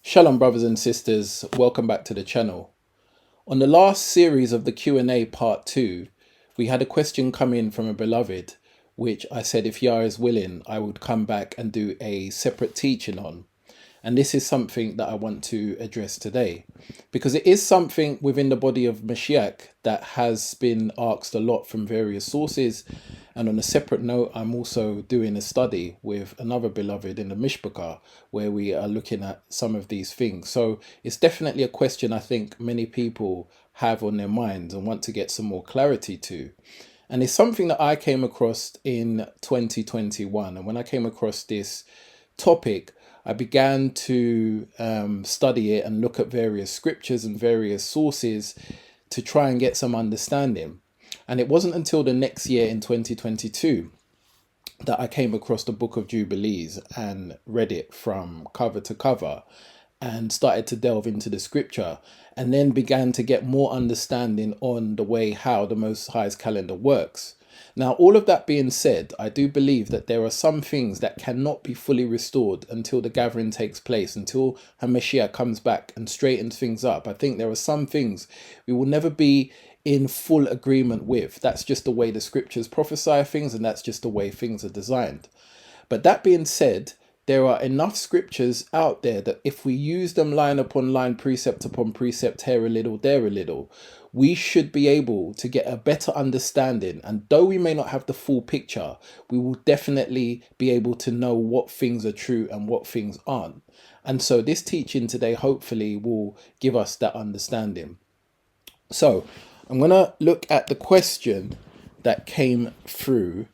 Shalom brothers and sisters, welcome back to the channel. On the last series of the Q&A part 2, we had a question come in from a beloved, which I said if Yah is willing, I would come back and do a separate teaching on. And this is something that I want to address today, because it is something within the body of Mashiach that has been asked a lot from various sources. And on a separate note, I'm also doing a study with another beloved in the Mishpachah where we are looking at some of these things. So it's definitely a question I think many people have on their minds and want to get some more clarity to. And it's something that I came across in 2021. And when I came across this topic, I began to study it and look at various scriptures and various sources to try and get some understanding. And it wasn't until the next year in 2022 that I came across the book of Jubilees and read it from cover to cover and started to delve into the scripture and then began to get more understanding on the way how the Most High's calendar works. Now, all of that being said, I do believe that there are some things that cannot be fully restored until the gathering takes place, until HaMashiach comes back and straightens things up. I think there are some things we will never be in full agreement with. That's just the way the scriptures prophesy things, and that's just the way things are designed. But that being said, there are enough scriptures out there that if we use them line upon line, precept upon precept, here a little, there a little, we should be able to get a better understanding. And though we may not have the full picture, we will definitely be able to know what things are true and what things aren't. And so this teaching today hopefully will give us that understanding. So I'm going to look at the question that came through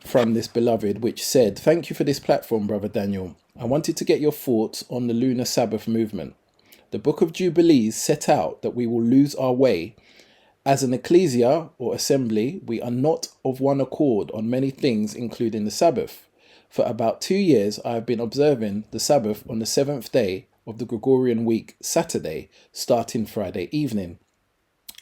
from this beloved, which said, "Thank you for this platform, Brother Daniel. I wanted to get your thoughts on the Lunar Sabbath movement. The book of Jubilees set out that we will lose our way. As an ecclesia or assembly, we are not of one accord on many things, including the Sabbath. For about 2 years, I have been observing the Sabbath on the 7th day of the Gregorian week, Saturday, starting Friday evening.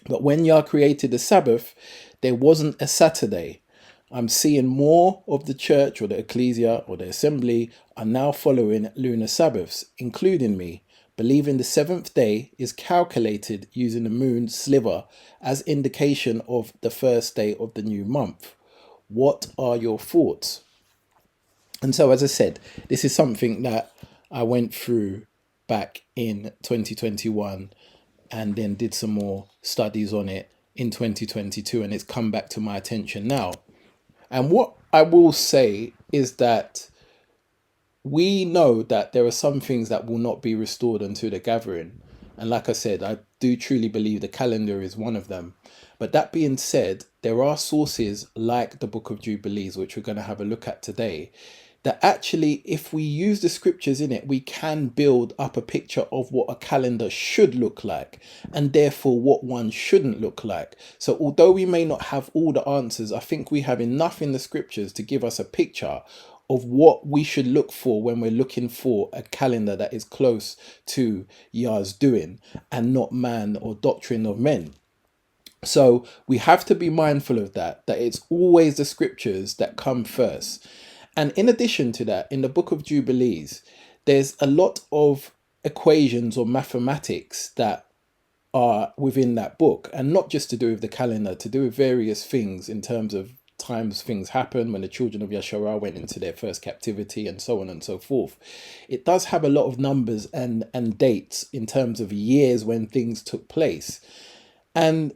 But when Yah created the Sabbath, there wasn't a Saturday. I'm seeing more of the church or the ecclesia or the assembly are now following lunar Sabbaths, including me, believing the 7th day is calculated using the moon sliver as indication of the first day of the new month. What are your thoughts?" And so, as I said, this is something that I went through back in 2021 and then did some more studies on it in 2022, and it's come back to my attention now. And what I will say is that we know that there are some things that will not be restored until the gathering. And like I said, I do truly believe the calendar is one of them. But that being said, there are sources like the book of Jubilees, which we're going to have a look at today, that actually, if we use the scriptures in it, we can build up a picture of what a calendar should look like and therefore what one shouldn't look like. So although we may not have all the answers, I think we have enough in the scriptures to give us a picture of what we should look for when we're looking for a calendar that is close to Yah's doing and not man or doctrine of men. So we have to be mindful of that it's always the scriptures that come first. And in addition to that, in the book of Jubilees, there's a lot of equations or mathematics that are within that book, and not just to do with the calendar, to do with various things in terms of times things happen when the children of Yasharah went into their first captivity and so on and so forth. It does have a lot of numbers and dates in terms of years when things took place. And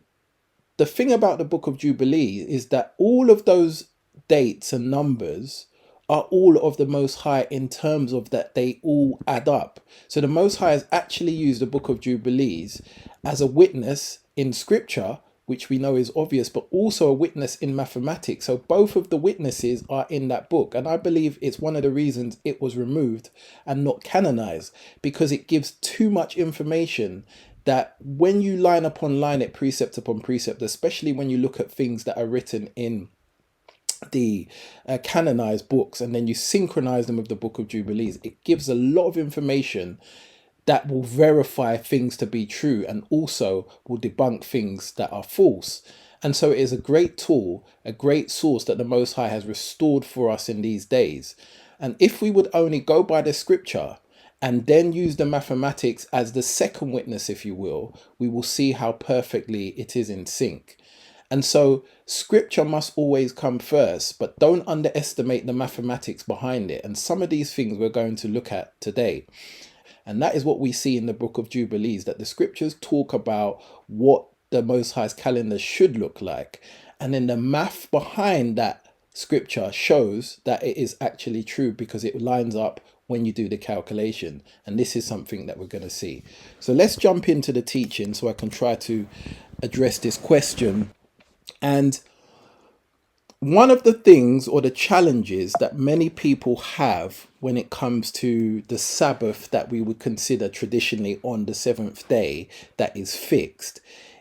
the thing about the book of Jubilee is that all of those dates and numbers are all of the Most High in terms of that they all add up. So the Most High has actually used the book of Jubilees as a witness in scripture, which we know is obvious, but also a witness in mathematics. So both of the witnesses are in that book. And I believe it's one of the reasons it was removed and not canonized, because it gives too much information that when you line upon line it, precept upon precept, especially when you look at things that are written in the canonized books and then you synchronize them with the book of Jubilees, it gives a lot of information that will verify things to be true and also will debunk things that are false. And so it is a great tool, a great source that the Most High has restored for us in these days. And if we would only go by the scripture and then use the mathematics as the second witness, if you will, we will see how perfectly it is in sync. And so scripture must always come first, but don't underestimate the mathematics behind it. And some of these things we're going to look at today. And that is what we see in the book of Jubilees, that the scriptures talk about what the Most High's calendar should look like. And then the math behind that scripture shows that it is actually true because it lines up when you do the calculation. And this is something that we're going to see. So let's jump into the teaching so I can try to address this question. And one of the things or the challenges that many people have when it comes to the Sabbath that we would consider traditionally on the seventh day that is fixed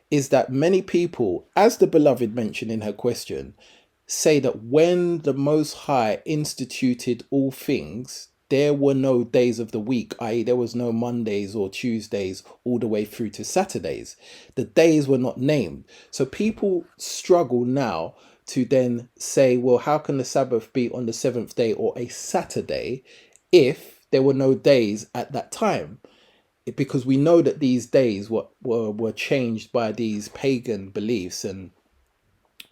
is that many people, as the beloved mentioned in her question, say that when the Most High instituted all things, there were no days of the week, i.e. there was no Mondays or Tuesdays all the way through to Saturdays. The days were not named. So people struggle now to then say, well, how can the Sabbath be on the seventh day or a Saturday if there were no days at that time? Because we know that these days were changed by these pagan beliefs and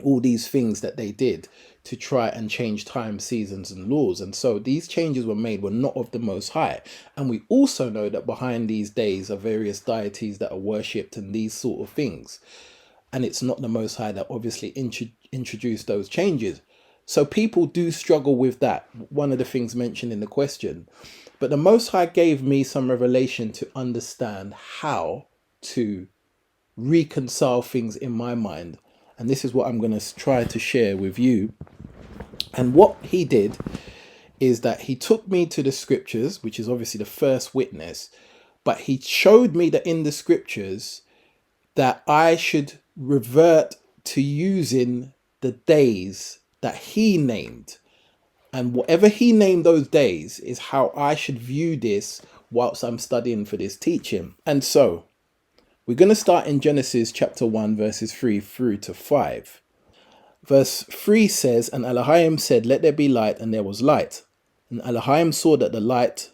all these things that they did to try and change time, seasons and laws. And so these changes were not of the Most High. And we also know that behind these days are various deities that are worshipped and these sort of things. And it's not the Most High that obviously introduced those changes. So people do struggle with that. One of the things mentioned in the question. But the Most High gave me some revelation to understand how to reconcile things in my mind. And this is what I'm going to try to share with you. And what he did is that he took me to the scriptures, which is obviously the first witness. But he showed me that in the scriptures that I should revert to using the days that he named. And whatever he named those days is how I should view this whilst I'm studying for this teaching. And so we're going to start in Genesis chapter 1, verses 3 through to 5. Verse 3 says, and Elohim said, let there be light, and there was light. And Elohim saw that the light,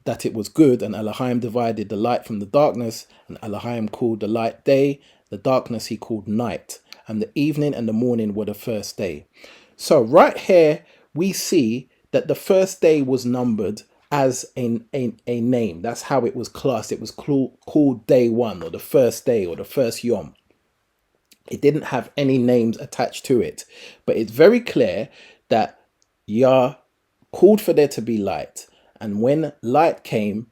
that it was good, and Elohim divided the light from the darkness, and Elohim called the light day, the darkness he called night, and the evening and the morning were the first day. So right here we see that the first day was numbered as a name. That's how it was classed. It was called day one, or the first day, or the first yom. It didn't have any names attached to it, but it's very clear that Yah called for there to be light, and when light came,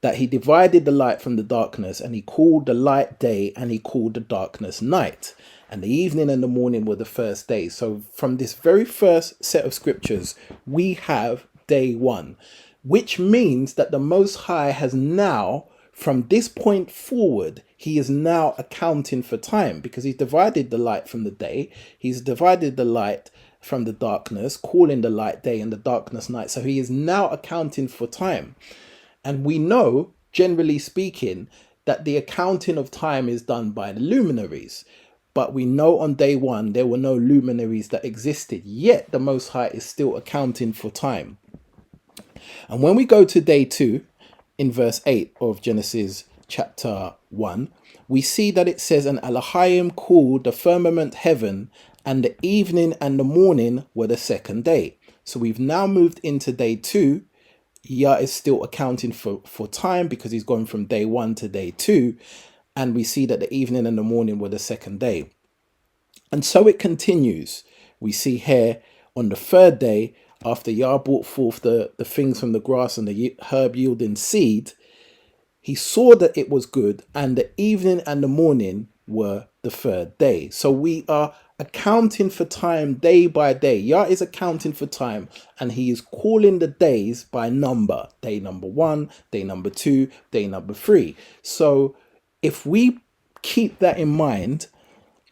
that he divided the light from the darkness, and he called the light day, and he called the darkness night. And the evening and the morning were the first day. So from this very first set of scriptures, we have day one, which means that the Most High has now, from this point forward, he is now accounting for time, because he's divided the light from the day. He's divided the light from the darkness, calling the light day and the darkness night. So he is now accounting for time. And we know, generally speaking, that the accounting of time is done by the luminaries. But we know on day one, there were no luminaries that existed. Yet the Most High is still accounting for time. And when we go to day 2, in verse 8 of Genesis chapter 1, we see that it says, and Elohim called the firmament heaven, and the evening and the morning were the second day. So we've now moved into day 2. Yah is still accounting for time because he's gone from day 1 to day 2. And we see that the evening and the morning were the second day. And so it continues. We see here on the third day, after Yah brought forth the things from the grass and the herb yielding seed, he saw that it was good, and the evening and the morning were the third day. So we are accounting for time day by day. Yah is accounting for time, and he is calling the days by number. Day number 1, day number 2, day number 3. So if we keep that in mind,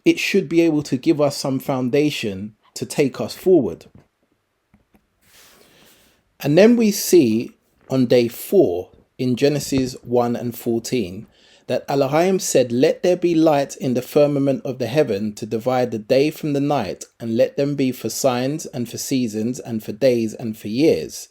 it should be able to give us some foundation to take us forward. And then we see on day 4 in Genesis 1 and 14 that Elohim said, let there be light in the firmament of the heaven to divide the day from the night, and let them be for signs and for seasons and for days and for years.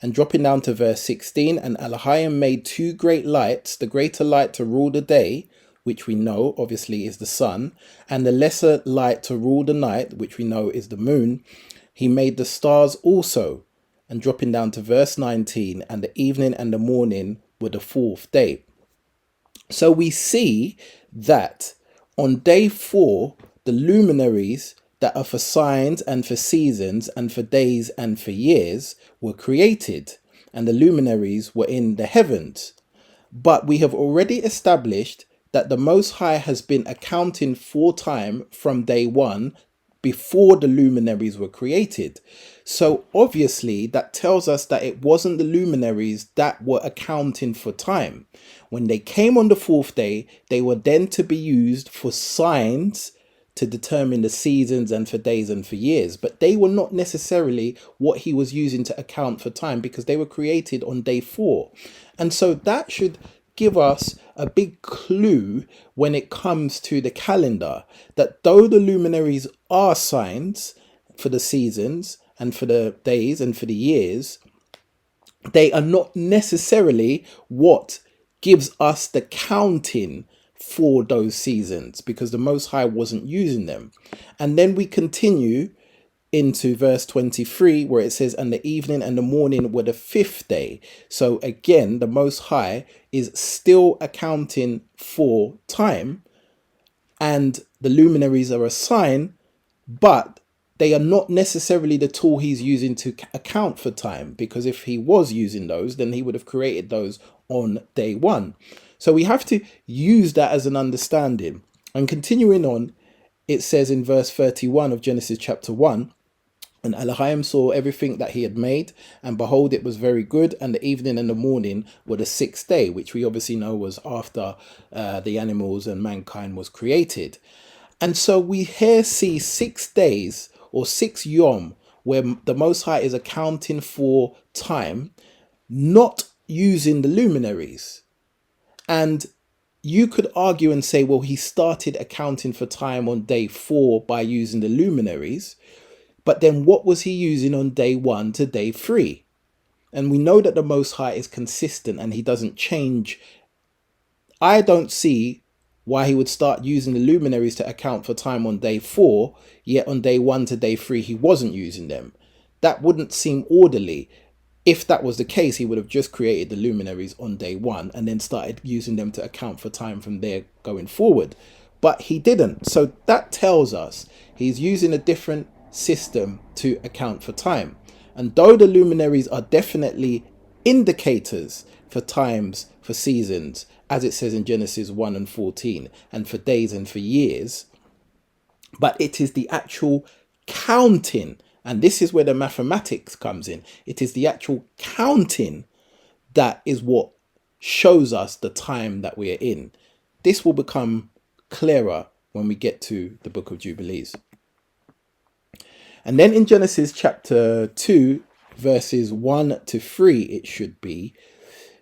And dropping down to verse 16, and Elohim made two great lights, the greater light to rule the day, which we know obviously is the sun, and the lesser light to rule the night, which we know is the moon. He made the stars also. And dropping down to verse 19, and the evening and the morning were the fourth day. So we see that on day 4, the luminaries that are for signs and for seasons and for days and for years were created, and the luminaries were in the heavens. But we have already established that the Most High has been accounting for time from day 1 before the luminaries were created. So obviously that tells us that it wasn't the luminaries that were accounting for time. When they came on the fourth day, they were then to be used for signs to determine the seasons and for days and for years. But they were not necessarily what he was using to account for time, because they were created on day 4. And so that should give us a big clue when it comes to the calendar, that though the luminaries are signs for the seasons and for the days and for the years, they are not necessarily what gives us the counting for those seasons, because the Most High wasn't using them. And then we continue into verse 23, where it says, and the evening and the morning were the fifth day. So again, the Most High is still accounting for time, and the luminaries are a sign, but they are not necessarily the tool he's using to account for time, because if he was using those, then he would have created those on day 1. So we have to use that as an understanding. And continuing on, it says in verse 31 of Genesis chapter 1, and Elohim saw everything that he had made, and behold, it was very good. And the evening and the morning were the sixth day, which we obviously know was after the animals and mankind was created. And so we here see 6 days or 6 yom, where the Most High is accounting for time, not using the luminaries. And you could argue and say, well, he started accounting for time on day 4 by using the luminaries. But then what was he using on day 1 to day 3? And we know that the Most High is consistent and he doesn't change. I don't see why he would start using the luminaries to account for time on day 4, yet on day 1 to day 3 he wasn't using them. That wouldn't seem orderly. If that was the case, he would have just created the luminaries on day 1 and then started using them to account for time from there going forward. But he didn't. So that tells us he's using a different system to account for time. And though the luminaries are definitely indicators for times, for seasons, as it says in Genesis 1 and 14, and for days and for years, but it is the actual counting, and this is where the mathematics comes in. It is the actual counting that is what shows us the time that we are in. This will become clearer when we get to the book of Jubilees. And then in Genesis chapter 2, verses 1 to 3, it should be,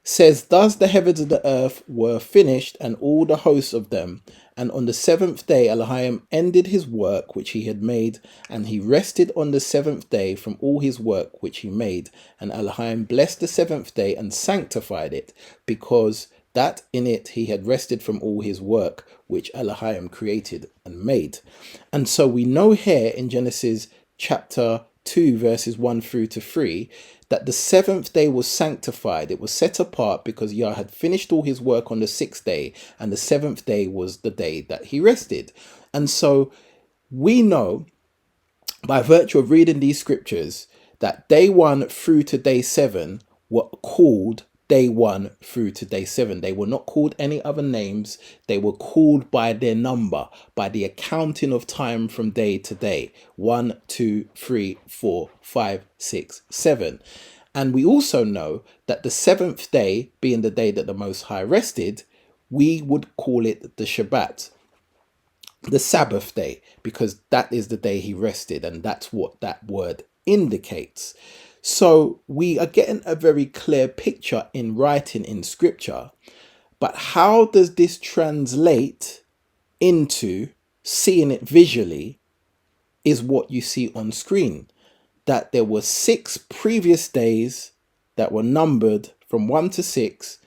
says, thus the heavens of the earth were finished, and all the hosts of them. And on the 7th day Elohim ended his work which he had made, and he rested on the 7th day from all his work which he made. And Elohim blessed the 7th day and sanctified it, because that in it he had rested from all his work which Elohim created and made. And so we know here in Genesis chapter 2 verses 1 through to 3 that the 7th day was sanctified. It was set apart because Yah had finished all his work on the 6th day, and the 7th day was the day that he rested. And so we know by virtue of reading these scriptures that day 1 through to day 7 were called day 1 through to day 7. They were not called any other names. They were called by their number, by the accounting of time from day to day. 1, 2, 3, 4, 5, 6, 7. And we also know that the 7th day, being the day that the Most High rested, we would call it the Shabbat, the Sabbath day, because that is the day he rested, and that's what that word indicates. So we are getting a very clear picture in writing in scripture, but how does this translate into seeing it visually is what you see on screen, that there were 6 previous days that were numbered from 1 to 6,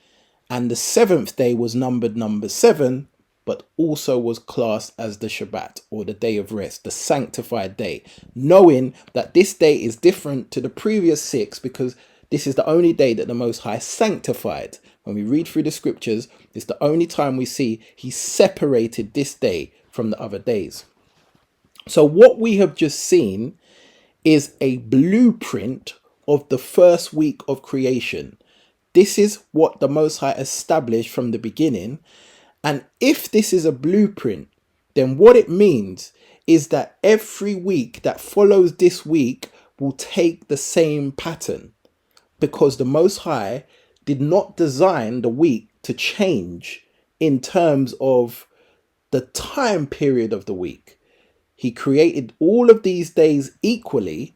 and the seventh day was numbered number 7, but also was classed as the Shabbat, or the day of rest, the sanctified day, knowing that this day is different to the previous 6 because this is the only day that the Most High sanctified. When we read through the scriptures, it's the only time we see he separated this day from the other days. So what we have just seen is a blueprint of the first week of creation. This is what the Most High established from the beginning. And if this is a blueprint, then what it means is that every week that follows this week will take the same pattern, because the Most High did not design the week to change in terms of the time period of the week. He created all of these days equally,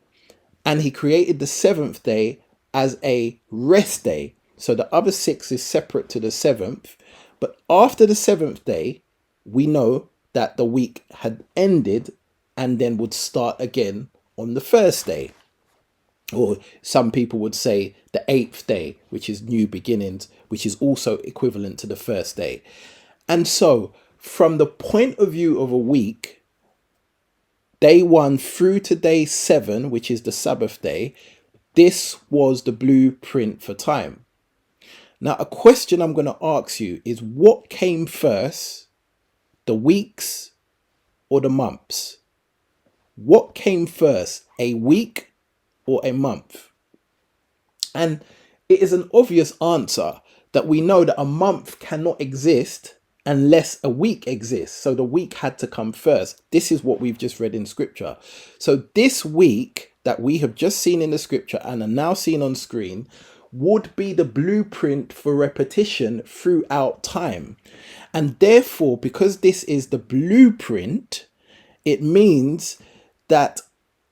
and he created the seventh day as a rest day. So the other 6 is separate to the seventh. But after the seventh day, we know that the week had ended and then would start again on the first day. Or some people would say the 8th day, which is new beginnings, which is also equivalent to the first day. And so from the point of view of a week, day 1 through to day 7, which is the Sabbath day, this was the blueprint for time. Now, a question I'm going to ask you is, what came first, the weeks or the months? What came first, a week or a month? And it is an obvious answer that we know that a month cannot exist unless a week exists. So the week had to come first. This is what we've just read in scripture. So this week that we have just seen in the scripture and are now seen on screen would be the blueprint for repetition throughout time. And therefore, because this is the blueprint, it means that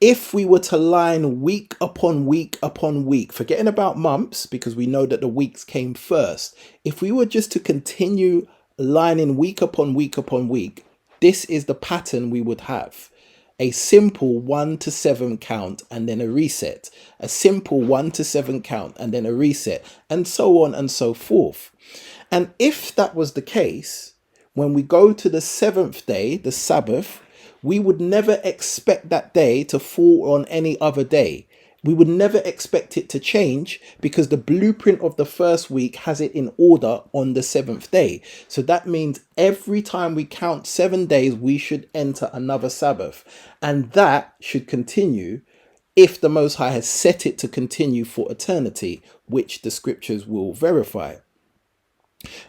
if we were to line week upon week upon week, forgetting about months, because we know that the weeks came first, if we were just to continue lining week upon week upon week, this is the pattern we would have. A simple 1 to 7 count and then a reset. A simple 1 to 7 count and then a reset, and so on and so forth. And if that was the case, when we go to the seventh day, the Sabbath, we would never expect that day to fall on any other day. We would never expect it to change because the blueprint of the first week has it in order on the seventh day. So that means every time we count 7 days, we should enter another Sabbath. And that should continue if the Most High has set it to continue for eternity, which the scriptures will verify.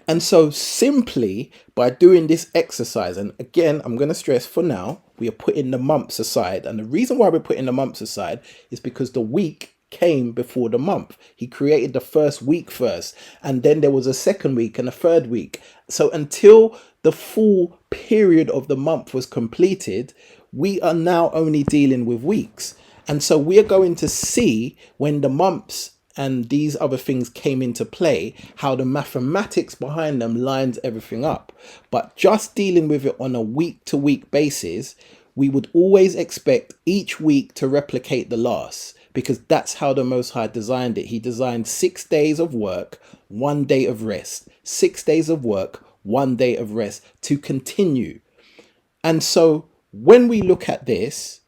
And so simply by doing this exercise, and again, I'm going to stress for now, we are putting the months aside. And the reason why we're putting the months aside is because the week came before the month. He created the first week first, and then there was a second week and a third week. So until the full period of the month was completed, we are now only dealing with weeks. And so we are going to see when the months and these other things came into play, how the mathematics behind them lines everything up. But just dealing with it on a week-to-week basis, we would always expect each week to replicate the last, because that's how the Most High designed it. He designed 6 days of work, 1 day of rest. 6 days of work, 1 day of rest to continue. And so when we look at this,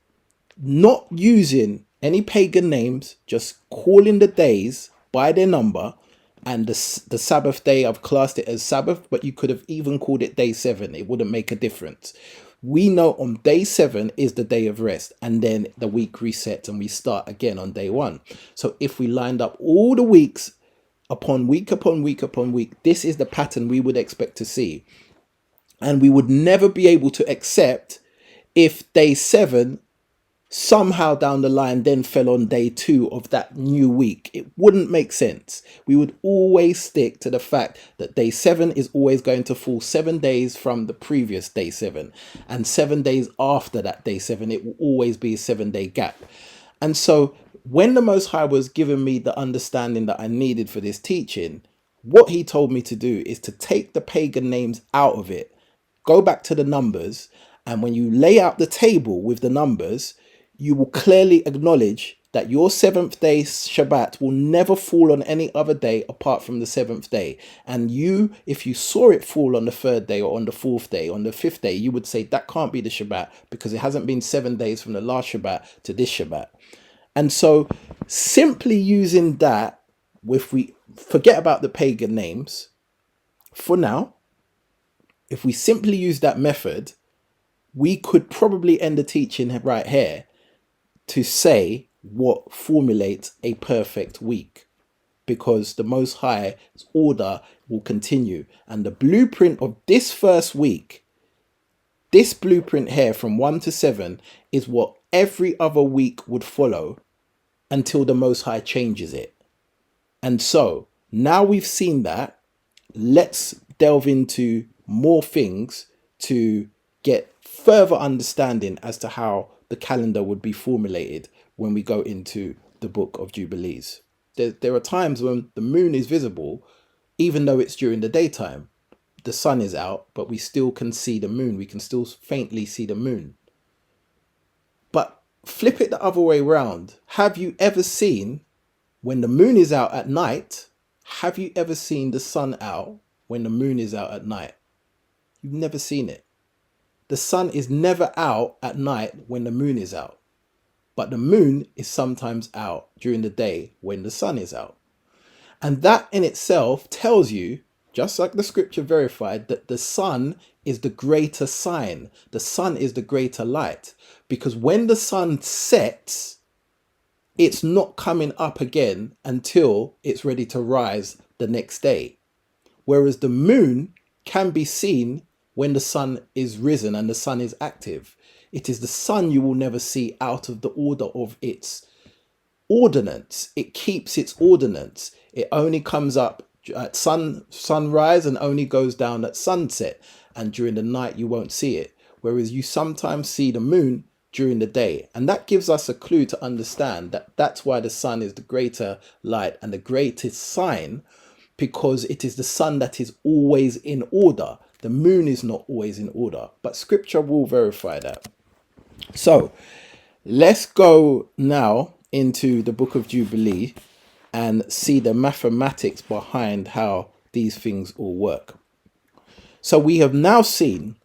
not using any pagan names, just calling the days by their number, and the Sabbath day, I've classed it as Sabbath, but you could have even called it day 7. It wouldn't make a difference. We know on day 7 is the day of rest, and then the week resets and we start again on day 1. So if we lined up all the weeks upon week upon week upon week, this is the pattern we would expect to see. And we would never be able to accept if day 7 somehow down the line then fell on day 2 of that new week. It wouldn't make sense. We would always stick to the fact that day 7 is always going to fall 7 days from the previous day 7, and 7 days after that day 7, it will always be a 7-day gap. And so when the Most High was giving me the understanding that I needed for this teaching, what he told me to do is to take the pagan names out of it, go back to the numbers, and when you lay out the table with the numbers, you will clearly acknowledge that your seventh day Shabbat will never fall on any other day apart from the seventh day. And you, if you saw it fall on the third day or on the fourth day, on the fifth day, you would say that can't be the Shabbat because it hasn't been 7 days from the last Shabbat to this Shabbat. And so simply using that, if we forget about the pagan names for now, if we simply use that method, we could probably end the teaching right here to say what formulates a perfect week, because the Most High's order will continue. And the blueprint of this first week, this blueprint here from 1 to 7, is what every other week would follow until the Most High changes it. And so now we've seen that, let's delve into more things to get further understanding as to how the calendar would be formulated when we go into the book of Jubilees. There are times when the moon is visible, even though it's during the daytime. The sun is out, but we still can see the moon. We can still faintly see the moon. But flip it the other way around. Have you ever seen, when the moon is out at night, have you ever seen the sun out when the moon is out at night? You've never seen it. The sun is never out at night when the moon is out. But the moon is sometimes out during the day when the sun is out. And that in itself tells you, just like the scripture verified, that the sun is the greater sign. The sun is the greater light. Because when the sun sets, it's not coming up again until it's ready to rise the next day. Whereas the moon can be seen when the sun is risen and the sun is active. It is the sun you will never see out of the order of its ordinance. It keeps its ordinance. It only comes up at sunrise and only goes down at sunset. And during the night, you won't see it. Whereas you sometimes see the moon during the day. And that gives us a clue to understand that that's why the sun is the greater light and the greatest sign, because it is the sun that is always in order. The moon is not always in order, but scripture will verify that. So let's go now into the book of Jubilee and see the mathematics behind how these things all work. So we have now seen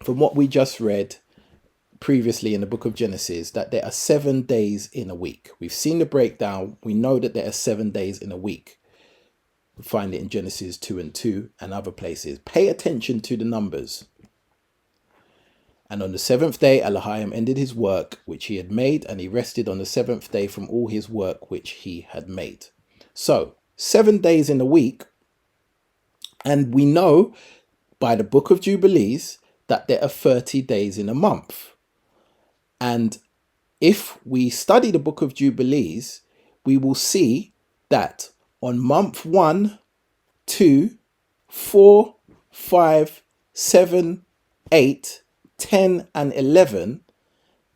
from what we just read previously in the book of Genesis that there are 7 days in a week. We've seen the breakdown. We know that there are 7 days in a week. We find it in Genesis 2:2 and other places. Pay attention to the numbers. And on the 7th day, Elohim ended his work which he had made, and he rested on the 7th day from all his work which he had made. So 7 days in a week. And we know by the book of Jubilees that there are 30 days in a month. And if we study the book of Jubilees, we will see that on month 1, 2, 4, 5, 7, 8, 10, and 11,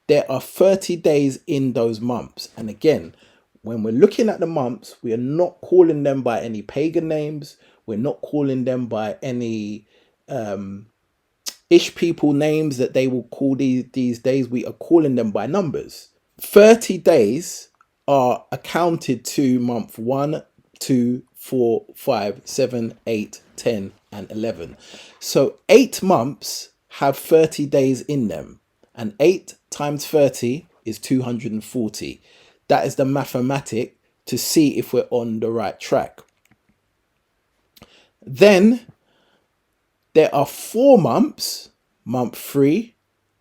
there are 30 days in those months. And again, when we're looking at the months, we are not calling them by any pagan names. We're not calling them by any Ish people names that they will call these days. We are calling them by numbers. 30 days are accounted to month 1, 2, 4, 5, 7, 8, 10, and 11. So 8 months have 30 days in them. And 8 times 30 is 240. That is the mathematic to see if we're on the right track. Then there are 4 months, month 3,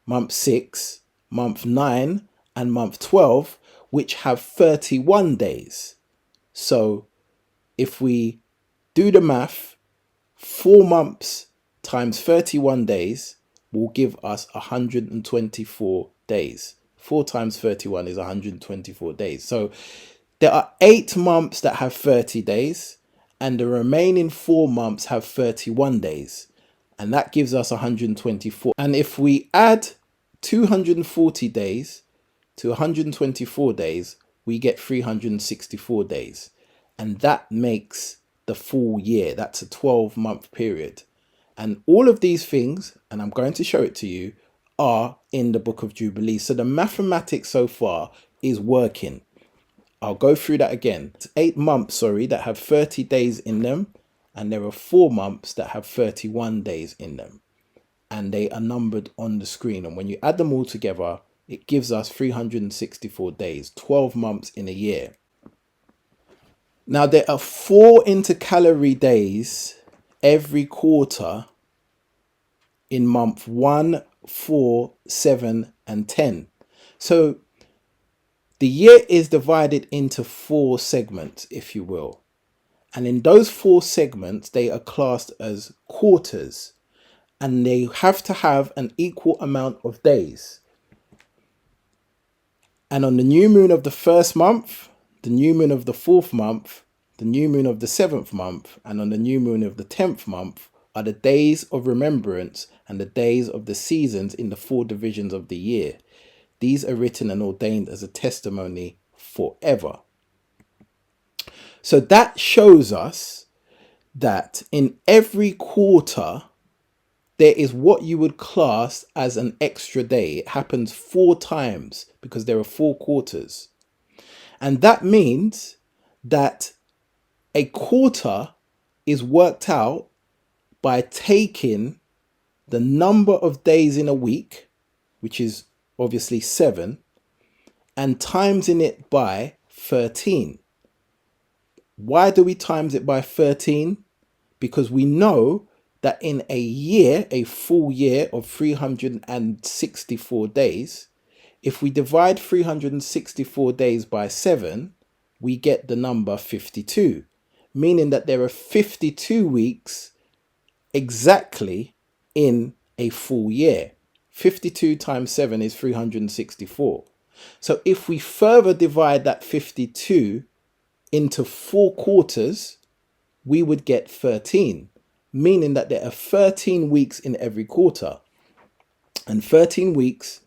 month 6, month 9, and month 12, which have 31 days. So if we do the math, 4 months times 31 days will give us 124 days. 4 times 31 is 124 days. So there are 8 months that have 30 days, and the remaining 4 months have 31 days. And that gives us 124. And if we add 240 days to 124 days, we get 364 days. And that makes the full year. That's a 12-month period. And all of these things, and I'm going to show it to you, are in the book of Jubilees. So the mathematics so far is working. I'll go through that again. It's 8 months, that have 30 days in them, and there are 4 months that have 31 days in them, and they are numbered on the screen. And when you add them all together, it gives us 364 days, 12 months in a year. Now, there are 4 intercalary days every quarter in month 1, 4, 7, and 10. So the year is divided into 4 segments, if you will. And in those 4 segments, they are classed as quarters, and they have to have an equal amount of days. And on the new moon of the 1st month, the new moon of the 4th month, the new moon of the 7th month, and on the new moon of the 10th month are the days of remembrance and the days of the seasons in the 4 divisions of the year. These are written and ordained as a testimony forever. So that shows us that in every quarter, there is what you would class as an extra day. It happens 4 times because there are 4 quarters. And that means that a quarter is worked out by taking the number of days in a week, which is obviously 7, and timesing it by 13. Why do we times it by 13? Because we know that in a year, a full year of 364 days, if we divide 364 days by 7, we get the number 52, meaning that there are 52 weeks exactly in a full year. 52 times 7 is 364. So if we further divide that 52 into 4 quarters, we would get 13, meaning that there are 13 weeks in every quarter. And 13 weeks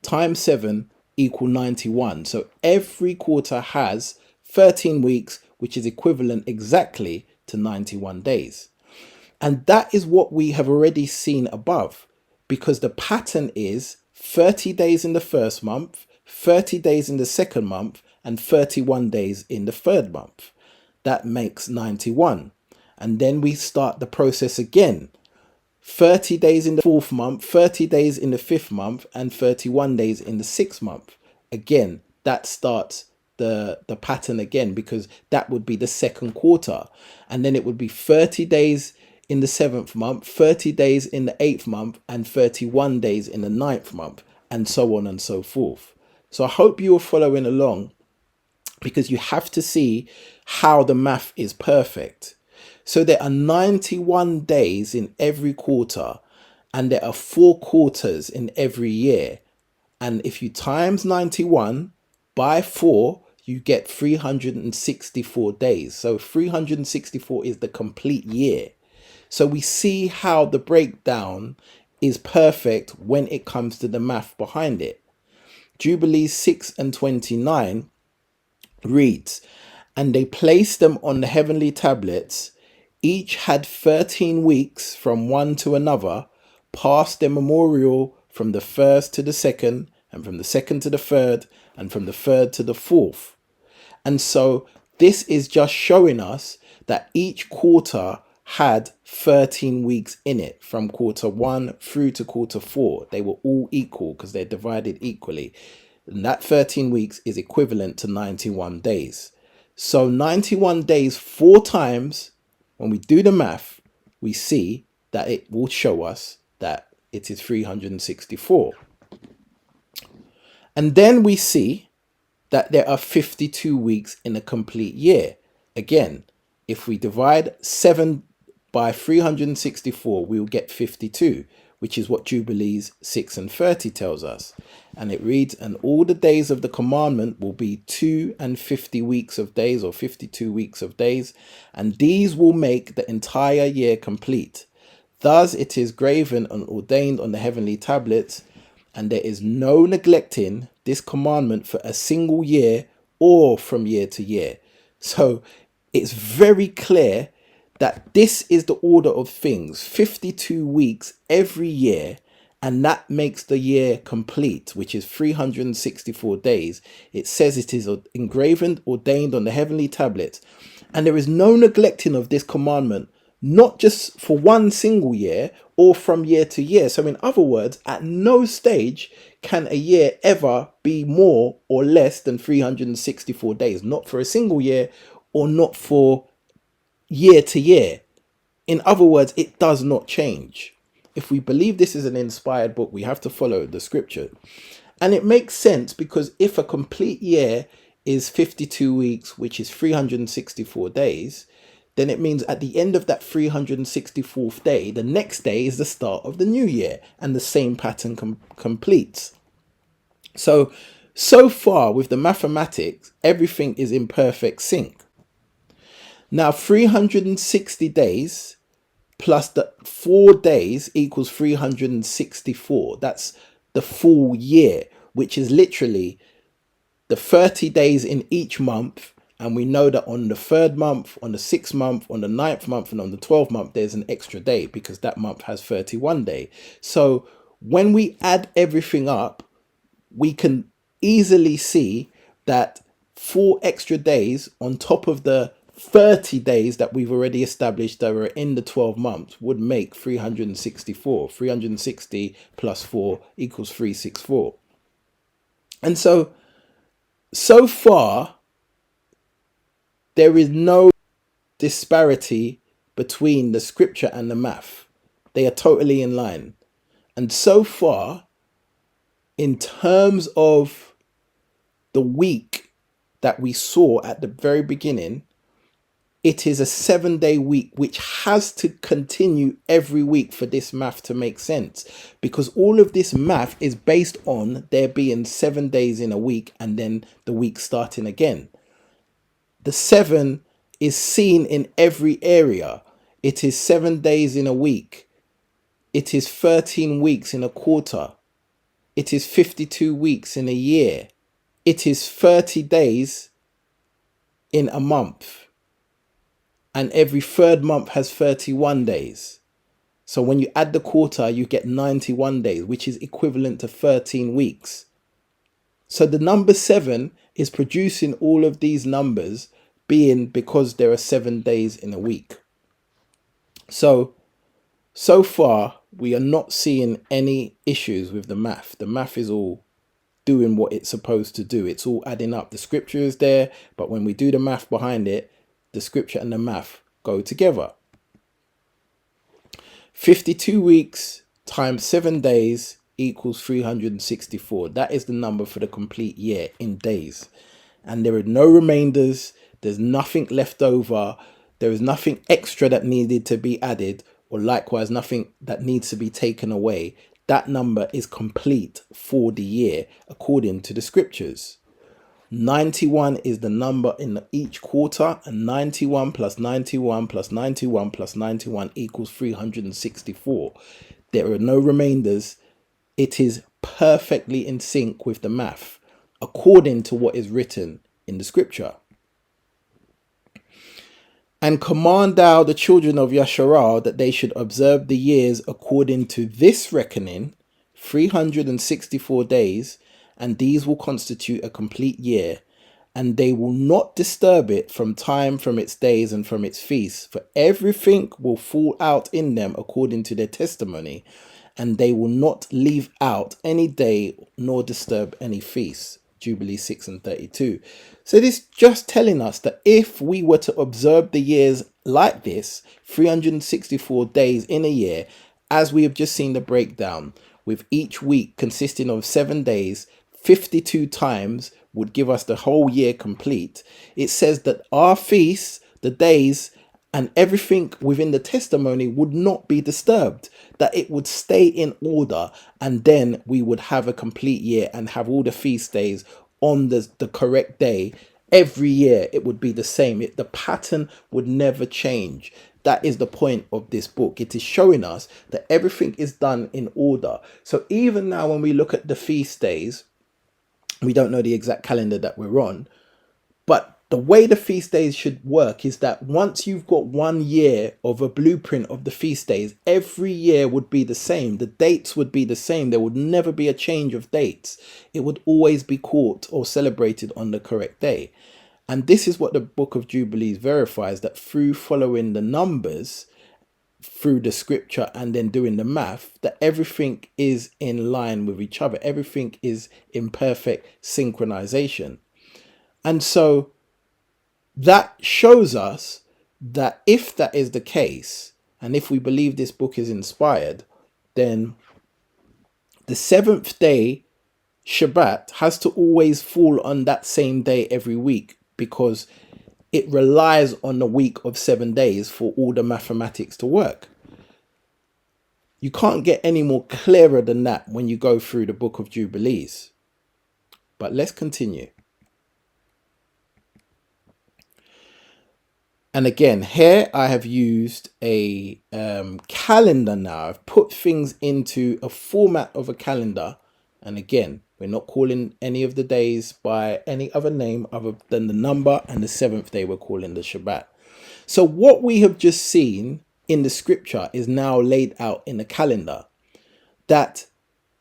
times 7 equal 91. So every quarter has 13 weeks, which is equivalent exactly to 91 days. And that is what we have already seen above, because the pattern is 30 days in the 1st month, 30 days in the 2nd month, and 31 days in the 3rd month. That makes 91. And then we start the process again. 30 days in the 4th month, 30 days in the 5th month, and 31 days in the 6th month. Again, that starts the pattern again, because that would be the 2nd quarter. And then it would be 30 days in the 7th month, 30 days in the 8th month, and 31 days in the 9th month, and so on and so forth. So I hope you are following along, because you have to see how the math is perfect. So there are 91 days in every quarter, and there are 4 quarters in every year. And if you times 91 by 4, you get 364 days. So 364 is the complete year. So we see how the breakdown is perfect when it comes to the math behind it. Jubilees 6 and 29 reads, "And they placed them on the heavenly tablets. Each had 13 weeks from one to another, past their memorial from the 1st to the 2nd, and from the 2nd to the 3rd, and from the 3rd to the 4th. And so this is just showing us that each quarter had 13 weeks in it, from quarter 1 through to quarter 4. They were all equal because they're divided equally. And that 13 weeks is equivalent to 91 days. So 91 days 4 times, when we do the math, we see that it will show us that it is 364. And then we see that there are 52 weeks in a complete year. Again, if we divide 7 by 364, we will get 52, which is what Jubilees 6 and 30 tells us. And it reads, "And all the days of the commandment will be 52 weeks of days, or 52 weeks of days, and these will make the entire year complete. Thus it is graven and ordained on the heavenly tablets, and there is no neglecting this commandment for a single year or from year to year." So it's very clear that this is the order of things: 52 weeks every year, and that makes the year complete, which is 364 days. It says it is engraven, ordained on the heavenly tablets, and there is no neglecting of this commandment, not just for one single year or from year to year. So in other words, at no stage can a year ever be more or less than 364 days, not for a single year or not for year to year. In other words, it does not change. If we believe this is an inspired book, we have to follow the scripture. And it makes sense because if a complete year is 52 weeks, which is 364 days, then it means at the end of that 364th day, the next day is the start of the new year, and the same pattern completes. So far with the mathematics, everything is in perfect sync. Now, 360 days plus the 4 days equals 364. That's the full year, which is literally the 30 days in each month. And we know that on the 3rd month, on the 6th month, on the 9th month, and on the 12th month, there's an extra day because that month has 31 days. So when we add everything up, we can easily see that 4 extra days on top of the 30 days that we've already established that were in the 12 months would make 364. 360 plus 4 equals 364. And so far, there is no disparity between the scripture and the math. They are totally in line. And so far, in terms of the week that we saw at the very beginning, it is a 7-day week, which has to continue every week for this math to make sense, because all of this math is based on there being 7 days in a week and then the week starting again. The 7 is seen in every area. It is 7 days in a week. It is 13 weeks in a quarter. It is 52 weeks in a year. It is 30 days in a month. And every 3rd month has 31 days. So when you add the quarter, you get 91 days, which is equivalent to 13 weeks. So the number 7 is producing all of these numbers, being because there are 7 days in a week. So far, we are not seeing any issues with the math. The math is all doing what it's supposed to do. It's all adding up. The scripture is there, but when we do the math behind it, the scripture and the math go together. 52 weeks times 7 days equals 364. That is the number for the complete year in days. And there are no remainders. There's nothing left over. There is nothing extra that needed to be added, or likewise nothing that needs to be taken away. That number is complete for the year according to the scriptures. 91 is the number in each quarter, and 91 plus 91 plus 91 plus 91 equals 364. There are no remainders. It is perfectly in sync with the math, according to what is written in the scripture. And command thou the children of Yasharal that they should observe the years according to this reckoning, 364 days, and these will constitute a complete year, and they will not disturb it from its days and from its feasts, for everything will fall out in them according to their testimony, and they will not leave out any day nor disturb any feast. Jubilees 6:32. So this just telling us that if we were to observe the years like this, 364 days in a year, as we have just seen the breakdown, with each week consisting of 7 days, 52 times would give us the whole year complete. It says that our feasts, the days, and everything within the testimony would not be disturbed, that it would stay in order, and then we would have a complete year and have all the feast days on the correct day. Every year it would be the same. The pattern would never change. That is the point of this book. It is showing us that everything is done in order. So even now when we look at the feast days, we don't know the exact calendar that we're on, but the way the feast days should work is that once you've got 1 year of a blueprint of the feast days, every year would be the same. The dates would be the same. There would never be a change of dates. It would always be caught or celebrated on the correct day. And this is what the book of Jubilees verifies, that through following the numbers, through the scripture, and then doing the math, that everything is in line with each other. Everything is in perfect synchronization. And so that shows us that if that is the case, and if we believe this book is inspired, then the seventh day Shabbat has to always fall on that same day every week, because it relies on the week of 7 days for all the mathematics to work. You can't get any more clearer than that when you go through the book of Jubilees. But let's continue. And again, here I have used a calendar now. I've put things into a format of a calendar. And again, we're not calling any of the days by any other name other than the number, and the seventh day we're calling the Shabbat. So what we have just seen in the scripture is now laid out in the calendar. That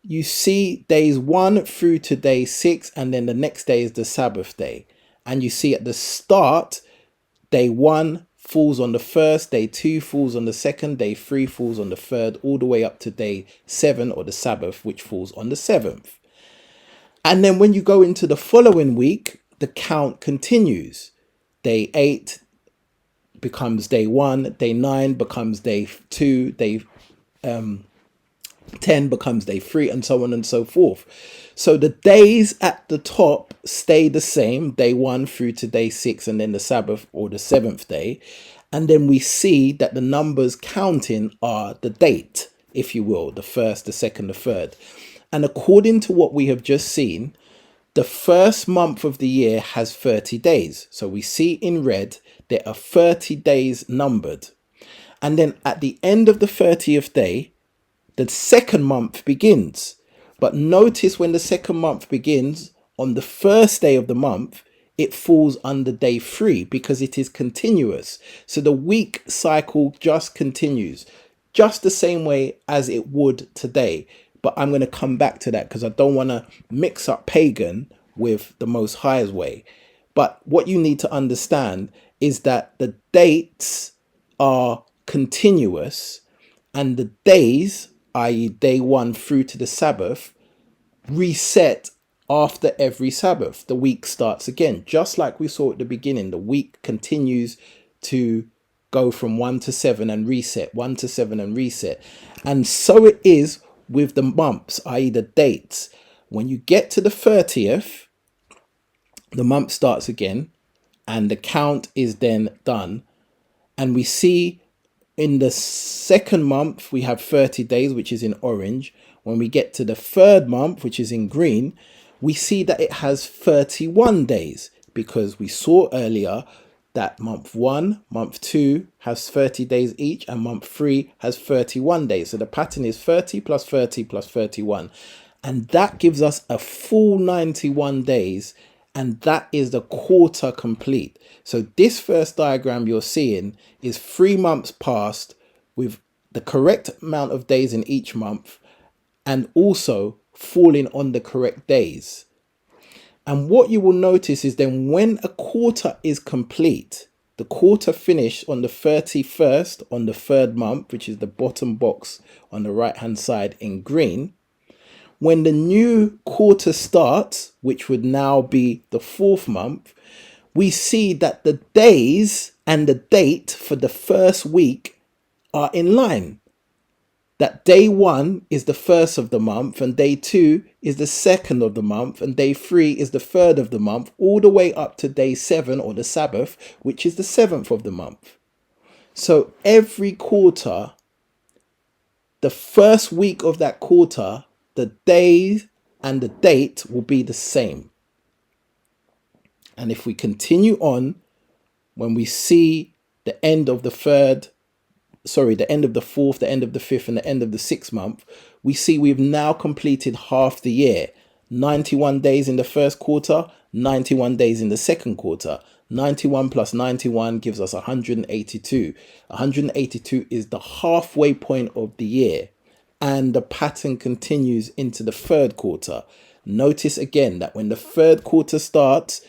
you see days 1 through to day 6, and then the next day is the Sabbath day. And you see at the start, day 1 falls on the first, day 2 falls on the second, day 3 falls on the third, all the way up to day 7, or the Sabbath, which falls on the 7th. And then when you go into the following week, the count continues. Day 8 becomes day 1, day 9 becomes day 2, day 10 becomes day 3, and so on and so forth. So the days at the top stay the same, day 1 through to day 6, and then the Sabbath, or the 7th day. And then we see that the numbers counting are the date, if you will, the first, the second, the third. And according to what we have just seen, the first month of the year has 30 days. So we see in red, there are 30 days numbered. And then at the end of the 30th day, the second month begins. But notice when the second month begins, on the first day of the month, it falls under day 3 because it is continuous. So the week cycle just continues, just the same way as it would today. But I'm going to come back to that because I don't want to mix up pagan with the Most High's way. But what you need to understand is that the dates are continuous, and the days, i.e. day 1 through to the Sabbath, reset after every Sabbath. The week starts again, just like we saw at the beginning. The week continues to go from 1 to 7 and reset, 1 to 7 and reset. And so it is with the months, i.e. the dates. When you get to the 30th, the month starts again, and the count is then done. And we see in the second month, we have 30 days, which is in orange. When we get to the third month, which is in green, we see that it has 31 days, because we saw earlier that month 1, month 2 has 30 days each, and month 3 has 31 days. So the pattern is 30 plus 30 plus 31. And that gives us a full 91 days. And that is the quarter complete. So this first diagram you're seeing is 3 months past with the correct amount of days in each month, and also falling on the correct days. And what you will notice is then when a quarter is complete, the quarter finished on the 31st on the third month, which is the bottom box on the right hand side in green. When the new quarter starts, which would now be the 4th month, we see that the days and the date for the first week are in line. That day 1 is the 1st of the month, and day 2 is the 2nd of the month, and day 3 is the 3rd of the month, all the way up to day 7, or the Sabbath, which is the 7th of the month. So every quarter, the first week of that quarter, the day and the date will be the same. And if we continue on, when we see the end of the 4th, the end of the 5th, and the end of the 6th month, we see we've now completed half the year. 91 days in the first quarter, 91 days in the second quarter, 91 plus 91 gives us 182. 182 is the halfway point of the year, and the pattern continues into the third quarter. Notice again that when the third quarter starts,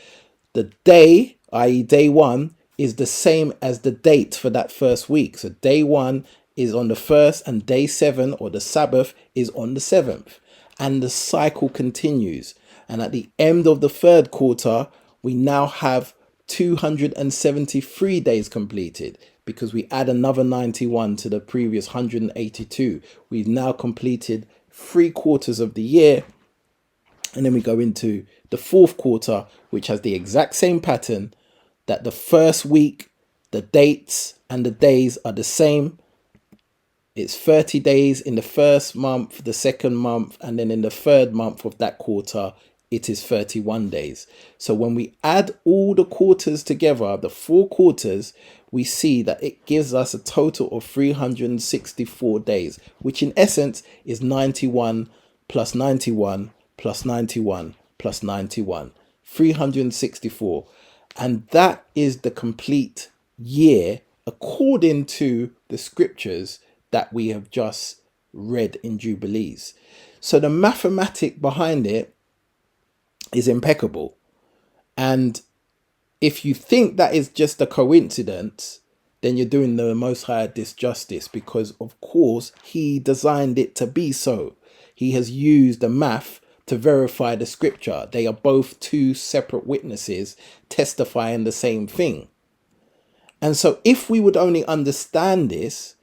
the day, i.e. day 1, is the same as the date for that first week. So day 1 is on the 1st, and day 7, or the Sabbath, is on the 7th. And the cycle continues. And at the end of the third quarter, we now have 273 days completed, because we add another 91 to the previous 182. We've now completed 3 quarters of the year. And then we go into the fourth quarter, which has the exact same pattern, that the first week, the dates and the days are the same. It's 30 days in the first month, the second month, and then in the third month of that quarter, it is 31 days. So when we add all the quarters together, the 4 quarters, we see that it gives us a total of 364 days, which in essence is 91 plus 91 plus 91 plus 91, 364. And that is the complete year according to the scriptures that we have just read in Jubilees. So the mathematic behind it is impeccable. And if you think that is just a coincidence, then you're doing the Most High a disjustice, because of course he designed it to be so. He has used the math to verify the scripture. They are both 2 separate witnesses testifying the same thing. And so if we would only understand this,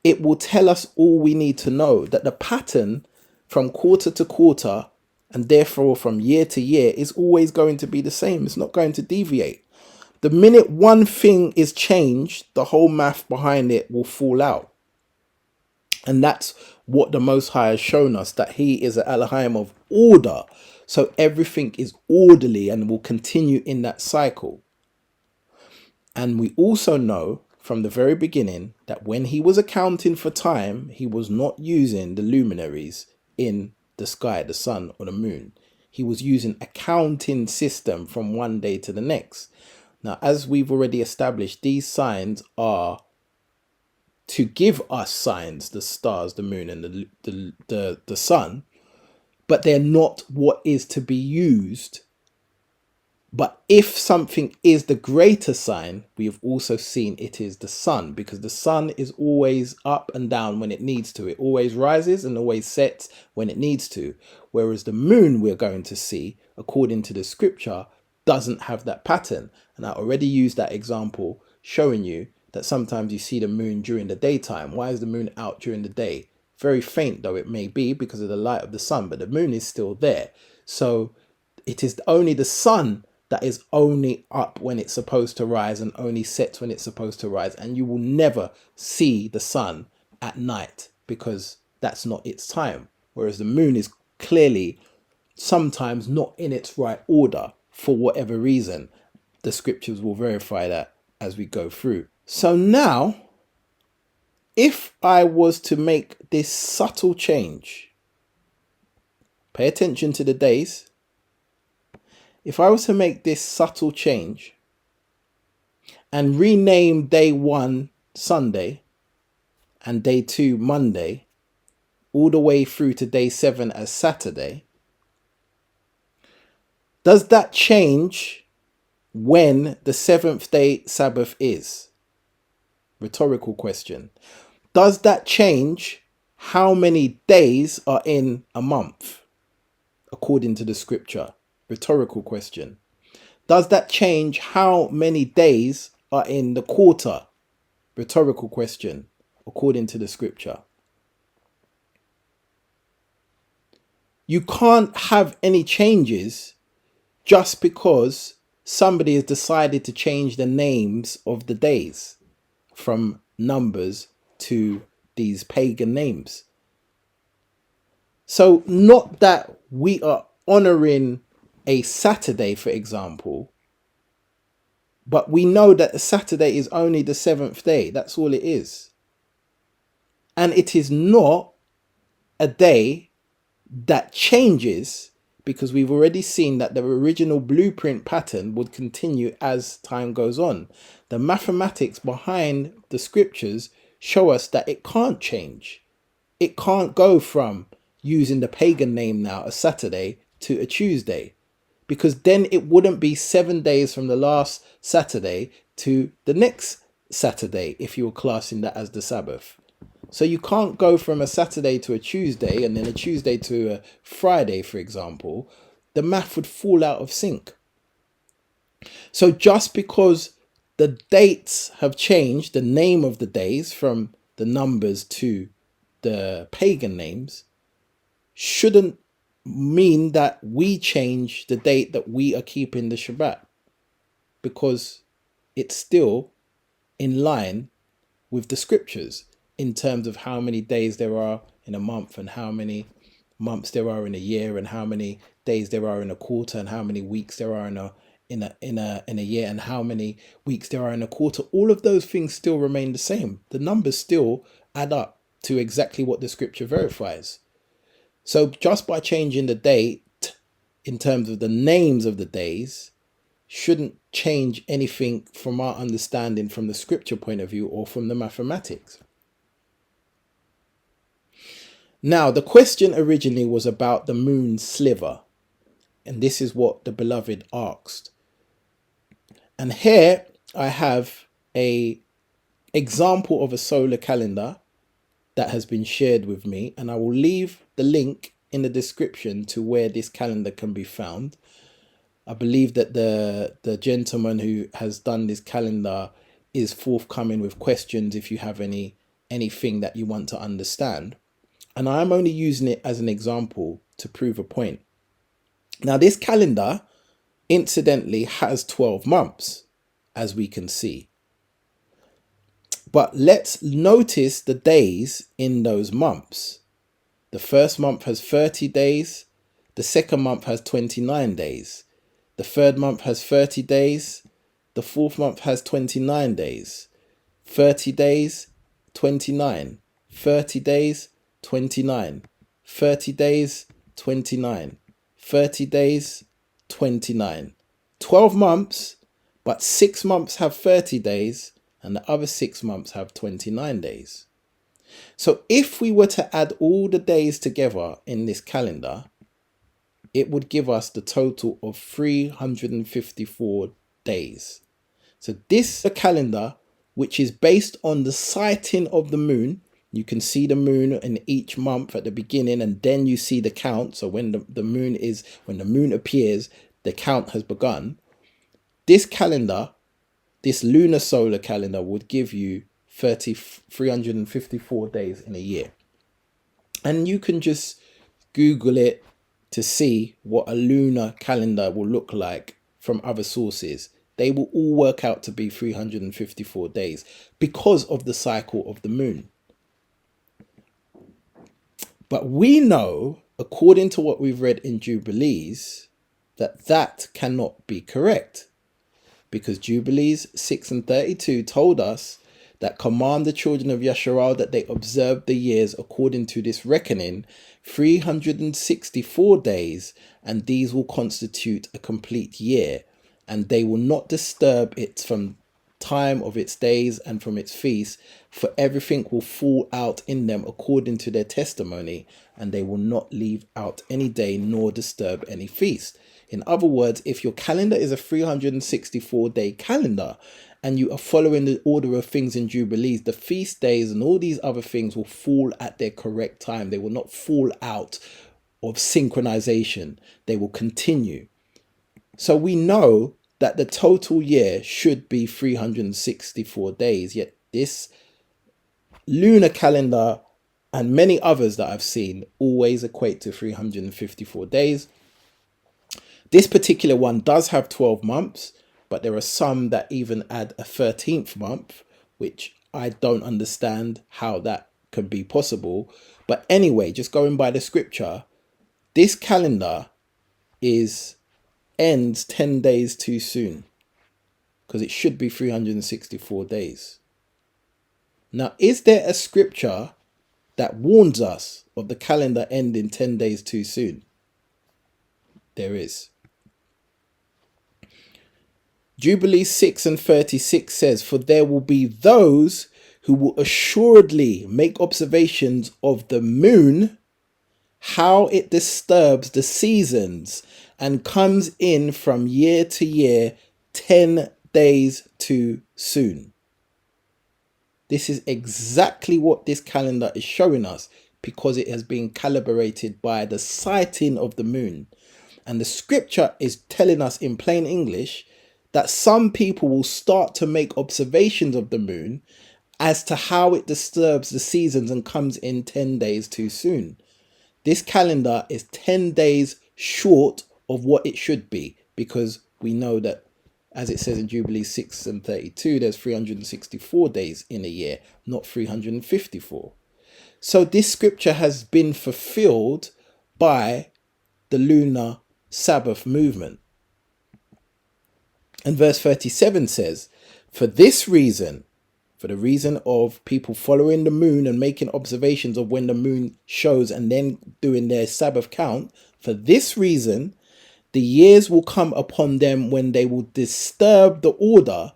it will tell us all we need to know, that the pattern from quarter to quarter, and therefore from year to year, is always going to be the same. It's not going to deviate. The minute one thing is changed, the whole math behind it will fall out. And that's what the Most High has shown us, that he is an Elohim of order. So everything is orderly and will continue in that cycle. And we also know from the very beginning that when he was accounting for time, he was not using the luminaries in the sky, the sun or the moon. He was using a counting system from one day to the next. Now, as we've already established, these signs are to give us signs, the stars, the moon and the sun, but they're not what is to be used. But if something is the greater sign, we have also seen it is the sun, because the sun is always up and down when it needs to. It always rises and always sets when it needs to. Whereas the moon, we're going to see, according to the scripture, doesn't have that pattern. And I already used that example showing you that sometimes you see the moon during the daytime. Why is the moon out during the day? Very faint though it may be because of the light of the sun, but the moon is still there. So it is only the sun that is only up when it's supposed to rise and only sets when it's supposed to rise. And you will never see the sun at night because that's not its time. Whereas the moon is clearly sometimes not in its right order for whatever reason. The scriptures will verify that as we go through. So now, if I was to make this subtle change, pay attention to the days. If I was to make this subtle change and rename day 1 Sunday and day 2 Monday, all the way through to day 7 as Saturday, does that change when the 7th day Sabbath is? Rhetorical question. Does that change how many days are in a month according to the scripture? Rhetorical question. Does that change how many days are in the quarter? Rhetorical question, according to the scripture. You can't have any changes just because somebody has decided to change the names of the days from numbers to these pagan names. So not that we are honoring a Saturday, for example, but we know that a Saturday is only the 7th day. That's all it is. And it is not a day that changes because we've already seen that the original blueprint pattern would continue as time goes on. The mathematics behind the scriptures show us that it can't change. It can't go from using the pagan name now, a Saturday, to a Tuesday, because then it wouldn't be 7 days from the last Saturday to the next Saturday if you were classing that as the Sabbath. So you can't go from a Saturday to a Tuesday and then a Tuesday to a Friday, for example. The math would fall out of sync. So just because the dates have changed, the name of the days from the numbers to the pagan names, shouldn't mean that we change the date that we are keeping the Shabbat, because it's still in line with the scriptures in terms of how many days there are in a month and how many months there are in a year and how many days there are in a quarter and how many weeks there are in a year and how many weeks there are in a quarter. All of those things still remain the same. The numbers still add up to exactly what the scripture verifies. So just by changing the date in terms of the names of the days shouldn't change anything from our understanding from the scripture point of view or from the mathematics. Now, the question originally was about the moon sliver, and this is what the beloved asked. And here I have a example of a solar calendar that has been shared with me, and I will leave the link in the description to where this calendar can be found. I believe that the gentleman who has done this calendar is forthcoming with questions if you have anything that you want to understand. And I'm only using it as an example to prove a point. Now, this calendar, incidentally, has 12 months, as we can see. But let's notice the days in those months. The first month has 30 days. The second month has 29 days. The third month has 30 days. The fourth month has 29 days. 30 days, 29. 30 days, 29. 30 days, 29. 30 days, 29. 12 months, but 6 months have 30 days and the other 6 months have 29 days. So if we were to add all the days together in this calendar, it would give us the total of 354 days. So this calendar, which is based on the sighting of the moon. You can see the moon in each month at the beginning, and then you see the count. So when the moon appears, the count has begun. This calendar, this lunar solar calendar, would give you 354 days in a year. And you can just Google it to see what a lunar calendar will look like from other sources. They will all work out to be 354 days because of the cycle of the moon. But we know, according to what we've read in Jubilees, that that cannot be correct, because Jubilees 6:32 told us that command the children of Yasharal that they observe the years according to this reckoning, 364 days, and these will constitute a complete year, and they will not disturb it from time of its days and from its feasts, for everything will fall out in them according to their testimony, and they will not leave out any day nor disturb any feast. In other words, if your calendar is a 364-day calendar and you are following the order of things in Jubilees, the feast days and all these other things will fall at their correct time. They will not fall out of synchronization. They will continue. So we know that the total year should be 364 days, yet this lunar calendar and many others that I've seen always equate to 354 days. This particular one does have 12 months, but there are some that even add a 13th month, which I don't understand how that could be possible. But anyway, just going by the scripture, this calendar ends 10 days too soon, because it should be 364 days. Now, is there a scripture that warns us of the calendar ending 10 days too soon? there is. Jubilees 6 and 36 says, "For there will be those who will assuredly make observations of the moon, how it disturbs the seasons and comes in from year to year 10 days too soon." This is exactly what this calendar is showing us, because it has been calibrated by the sighting of the moon. And the scripture is telling us in plain English that some people will start to make observations of the moon as to how it disturbs the seasons and comes in 10 days too soon. This calendar is 10 days short of what it should be, because we know that, as it says in Jubilees 6 and 32, there's 364 days in a year, not 354. So this scripture has been fulfilled by the Lunar Sabbath movement. And verse 37 says, "For this reason," for the reason of people following the moon and making observations of when the moon shows and then doing their Sabbath count, "for this reason, the years will come upon them when they will disturb the order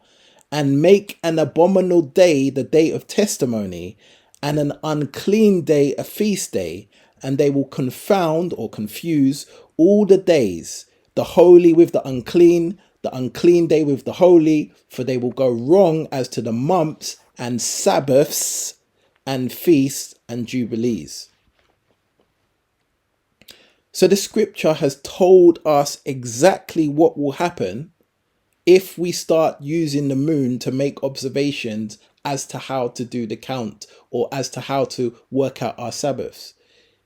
and make an abominable day the day of testimony, and an unclean day a feast day, and they will confound or confuse all the days, the holy with the unclean day with the holy, for they will go wrong as to the months and sabbaths and feasts and jubilees." So the scripture has told us exactly what will happen if we start using the moon to make observations as to how to do the count, or as to how to work out our Sabbaths.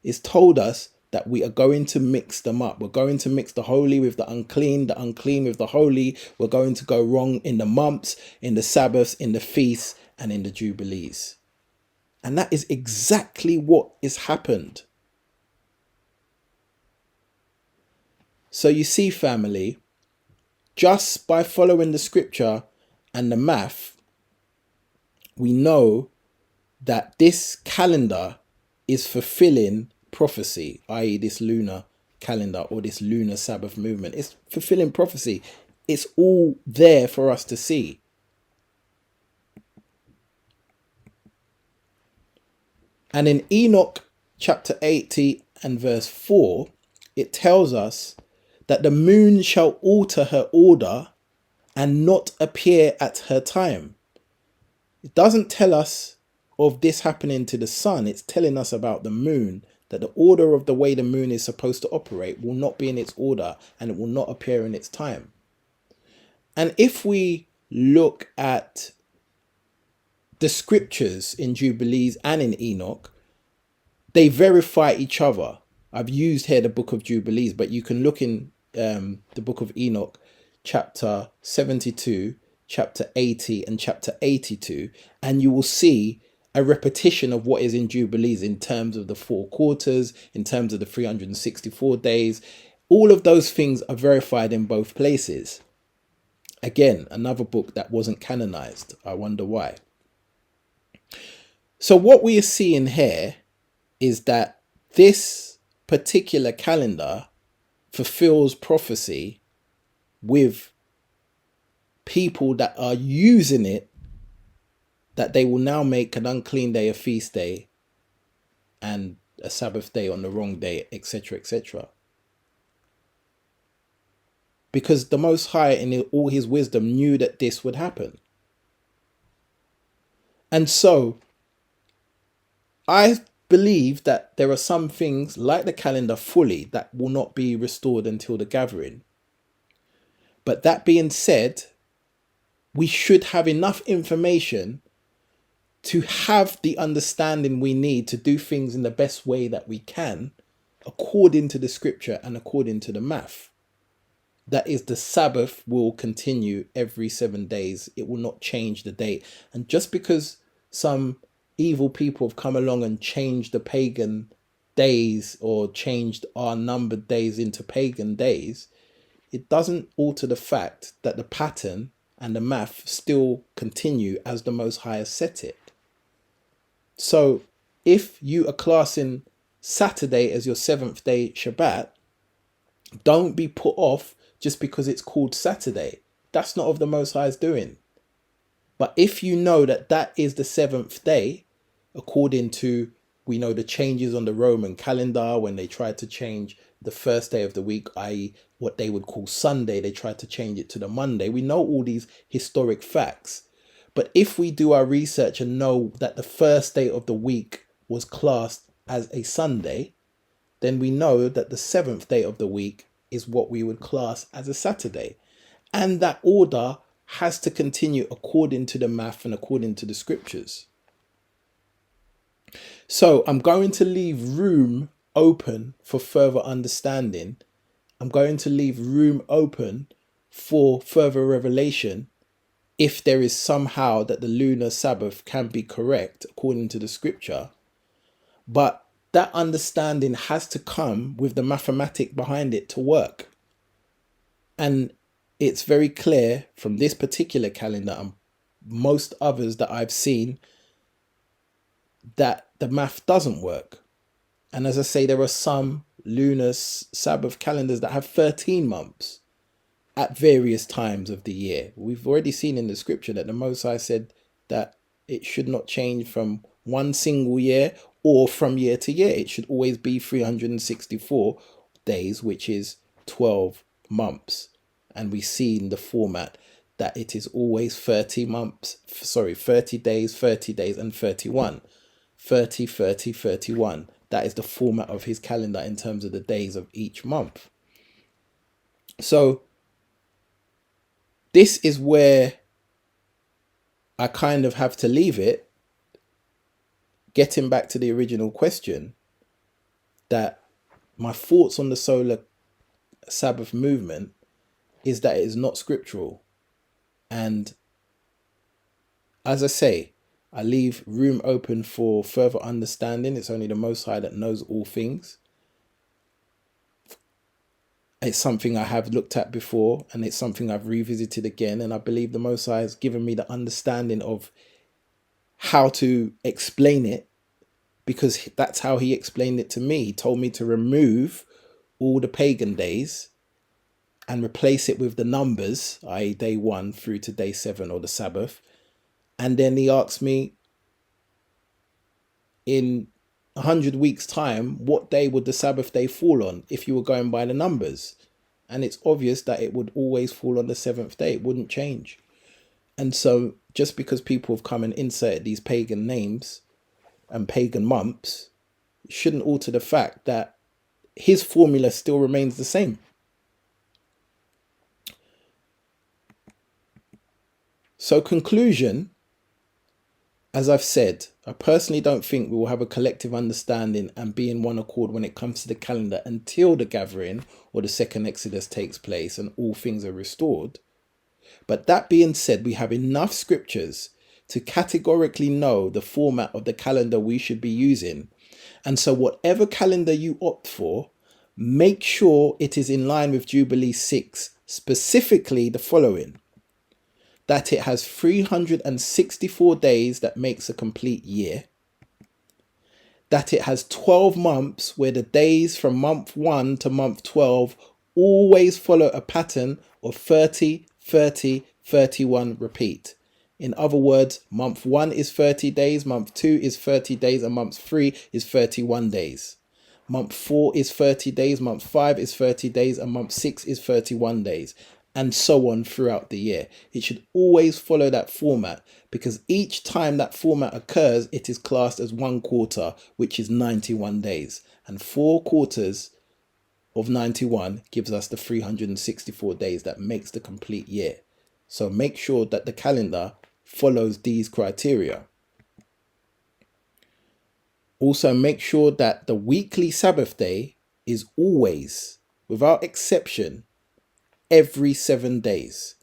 It's told us that we are going to mix them up. We're going to mix the holy with the unclean with the holy. We're going to go wrong in the months, in the Sabbaths, in the feasts, and in the Jubilees. And that is exactly what has happened. So you see, family, just by following the scripture and the math, we know that this calendar is fulfilling prophecy, i.e. this lunar calendar or this lunar Sabbath movement. It's fulfilling prophecy. It's all there for us to see. And in Enoch chapter 80 and verse 4, it tells us that the moon shall alter her order and not appear at her time. It doesn't tell us of this happening to the sun. It's telling us about the moon, that the order of the way the moon is supposed to operate will not be in its order, and it will not appear in its time. And if we look at the scriptures in Jubilees and in Enoch, they verify each other. I've used here the book of Jubilees, but you can look in the book of Enoch, chapter 72, chapter 80 and chapter 82, and you will see a repetition of what is in Jubilees in terms of the 4 quarters, in terms of the 364 days. All of those things are verified in both places. Again, another book that wasn't canonized. I wonder why. So what we are seeing here is that this particular calendar fulfills prophecy with people that are using it, that they will now make an unclean day a feast day and a Sabbath day on the wrong day, etc., etc. Because the Most High in all his wisdom knew that this would happen. And so I believe that there are some things like the calendar fully that will not be restored until the gathering. But that being said, we should have enough information to have the understanding we need to do things in the best way that we can, according to the scripture and according to the math. That is, the Sabbath will continue every 7 days. It will not change the date. And just because some evil people have come along and changed the pagan days, or changed our numbered days into pagan days, it doesn't alter the fact that the pattern and the math still continue as the Most High has set it. So if you are classing Saturday as your 7th day Shabbat, Don't be put off just because it's called Saturday. That's not of the Most High's doing. But if you know that that is the seventh day, according to, we know the changes on the Roman calendar when they tried to change the first day of the week, i.e. what they would call Sunday, they tried to change it to the Monday. We know all these historic facts. But if we do our research and know that the first day of the week was classed as a Sunday, then we know that the seventh day of the week is what we would class as a Saturday. And that order has to continue according to the math and according to the scriptures. So I'm going to leave room open for further understanding. I'm going to leave room open for further revelation if there is somehow that the lunar Sabbath can be correct according to the scripture. But that understanding has to come with the mathematic behind it to work. And it's very clear from this particular calendar and most others that I've seen that the math doesn't work. And as I say, there are some lunar Sabbath calendars that have 13 months at various times of the year. We've already seen in the scripture that the Most High said that it should not change from one single year or from year to year. It should always be 364 days, which is 12 months. And we see in the format that it is always 30 days, 30 days and 31. 30, 30, 31. That is the format of his calendar in terms of the days of each month. So this is where I kind of have to leave it, getting back to the original question, that my thoughts on the solar Sabbath movement is that it is not scriptural. And as I say, I leave room open for further understanding. It's only the Most High that knows all things. It's something I have looked at before, and it's something I've revisited again. And I believe the Most High has given me the understanding of how to explain it, because that's how he explained it to me. He told me to remove all the pagan days and replace it with the numbers, i.e. day 1 through to day 7 or the Sabbath. And then he asked me, in 100 weeks' time, what day would the Sabbath day fall on if you were going by the numbers? And it's obvious that it would always fall on the 7th day. It wouldn't change. And so just because people have come and inserted these pagan names and pagan months, shouldn't alter the fact that his formula still remains the same. So conclusion, as I've said, I personally don't think we will have a collective understanding and be in one accord when it comes to the calendar until the gathering or the second Exodus takes place and all things are restored. But that being said, we have enough scriptures to categorically know the format of the calendar we should be using. And so whatever calendar you opt for, make sure it is in line with Jubilee 6, specifically the following: that it has 364 days that makes a complete year, that it has 12 months where the days from month 1 to month 12 always follow a pattern of 30, 30, 31 repeat. In other words, month 1 is 30 days, month 2 is 30 days, and month 3 is 31 days. Month 4 is 30 days, month 5 is 30 days, and month 6 is 31 days, and so on throughout the year. It should always follow that format, because each time that format occurs, it is classed as 1 quarter, which is 91 days. And 4 quarters of 91 gives us the 364 days that makes the complete year. So make sure that the calendar follows these criteria. Also, make sure that the weekly Sabbath day is always, without exception, every 7 days.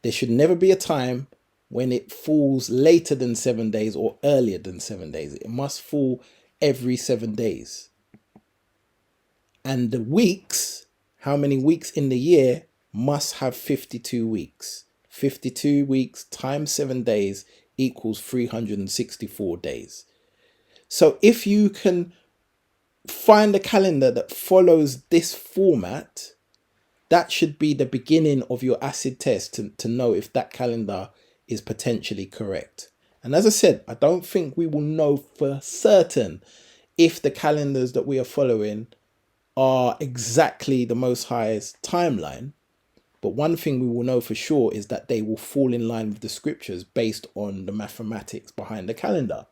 There should never be a time when it falls later than 7 days or earlier than 7 days. It must fall every 7 days. And the weeks, how many weeks in the year, must have 52 weeks. 52 weeks times 7 days equals 364 days. So if you can find a calendar that follows this format, that should be the beginning of your acid test to know if that calendar is potentially correct. And as I said, I don't think we will know for certain if the calendars that we are following are exactly the Most High's timeline. But one thing we will know for sure is that they will fall in line with the scriptures based on the mathematics behind the calendar.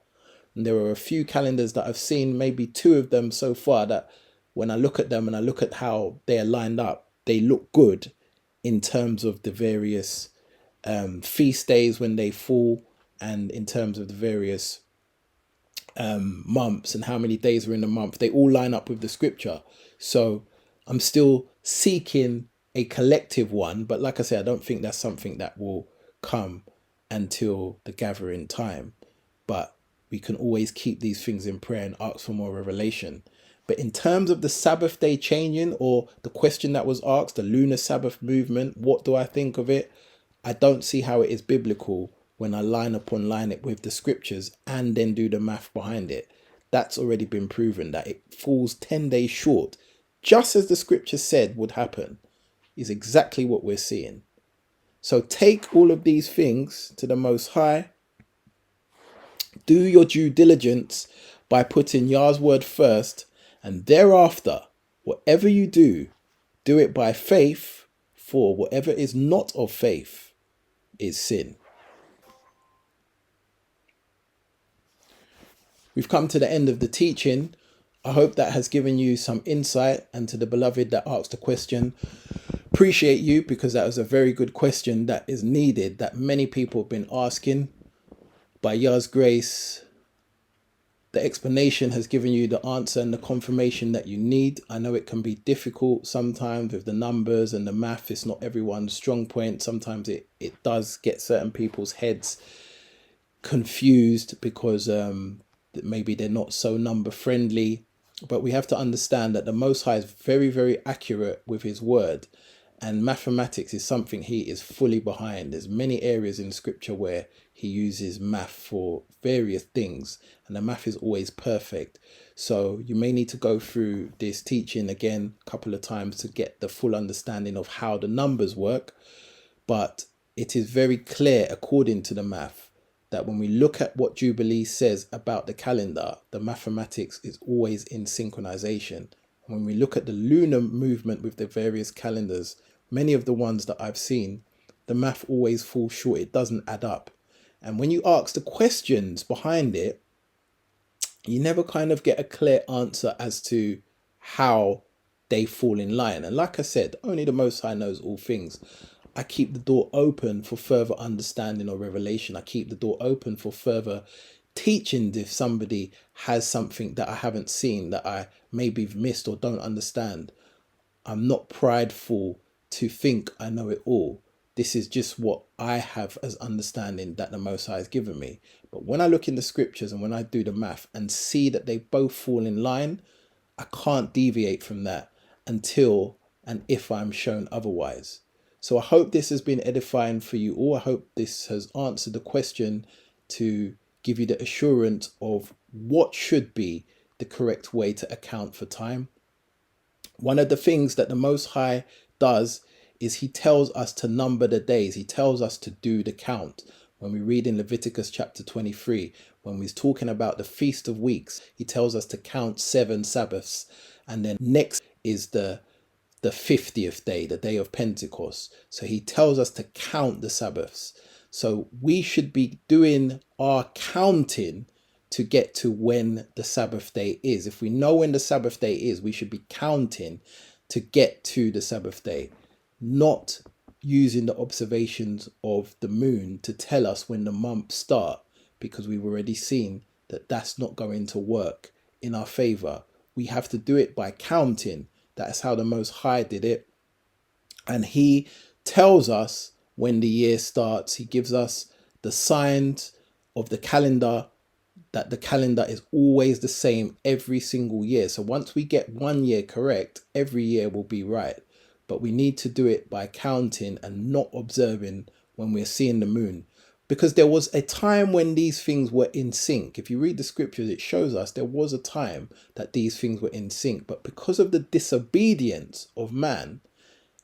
And there are a few calendars that I've seen, maybe two of them so far, that when I look at them and I look at how they are lined up, they look good in terms of the various feast days when they fall, and in terms of the various months and how many days are in the month. They all line up with the scripture. So I'm still seeking a collective one, but like I said, I don't think that's something that will come until the gathering time. But we can always keep these things in prayer and ask for more revelation. But in terms of the Sabbath day changing, or the question that was asked, the Lunar Sabbath movement, what do I think of it? I don't see how it is biblical when I line upon line it with the scriptures and then do the math behind it. That's already been proven that it falls 10 days short, just as the scripture said would happen, is exactly what we're seeing. So take all of these things to the Most High. Do your due diligence by putting Yah's word first, and thereafter, whatever you do, do it by faith, for whatever is not of faith is sin. We've come to the end of the teaching. I hope that has given you some insight, and to the beloved that asked the question, appreciate you, because that was a very good question that is needed, that many people have been asking. By Yah's grace, the explanation has given you the answer and the confirmation that you need. I know it can be difficult sometimes with the numbers and the math. It's not everyone's strong point. Sometimes it does get certain people's heads confused because maybe they're not so number friendly. But we have to understand that the Most High is very, very accurate with his word. And mathematics is something he is fully behind. There's many areas in scripture where he uses math for various things, and the math is always perfect. So you may need to go through this teaching again a couple of times to get the full understanding of how the numbers work. But it is very clear, according to the math, that when we look at what Jubilees says about the calendar, the mathematics is always in synchronization. When we look at the lunar movement with the various calendars, many of the ones that I've seen, the math always falls short. It doesn't add up. And when you ask the questions behind it, you never kind of get a clear answer as to how they fall in line. And like I said, only the Most High knows all things. I keep the door open for further understanding or revelation. I keep the door open for further teachings if somebody has something that I haven't seen, that I maybe missed or don't understand. I'm not prideful to think I know it all. This is just what I have as understanding that the Most High has given me. But when I look in the scriptures and when I do the math and see that they both fall in line, I can't deviate from that until and if I'm shown otherwise. So I hope this has been edifying for you all. I hope this has answered the question to give you the assurance of what should be the correct way to account for time. One of the things that the Most High does is he tells us to number the days. He tells us to do the count. When we read in Leviticus chapter 23, when he's talking about the Feast of Weeks, he tells us to count 7 Sabbaths. And then next is the 50th day, the day of Pentecost. So he tells us to count the Sabbaths. So we should be doing our counting to get to when the Sabbath day is. If we know when the Sabbath day is, we should be counting to get to the Sabbath day, not using the observations of the moon to tell us when the months start, because we've already seen that that's not going to work in our favor. We have to do it by counting. That's how the Most High did it. And he tells us when the year starts. He gives us the signs of the calendar, that the calendar is always the same every single year. So once we get one year correct, every year will be right. But we need to do it by counting and not observing when we're seeing the moon. because there was a time when these things were in sync. If you read the scriptures, it shows us there was a time that these things were in sync. But because of the disobedience of man,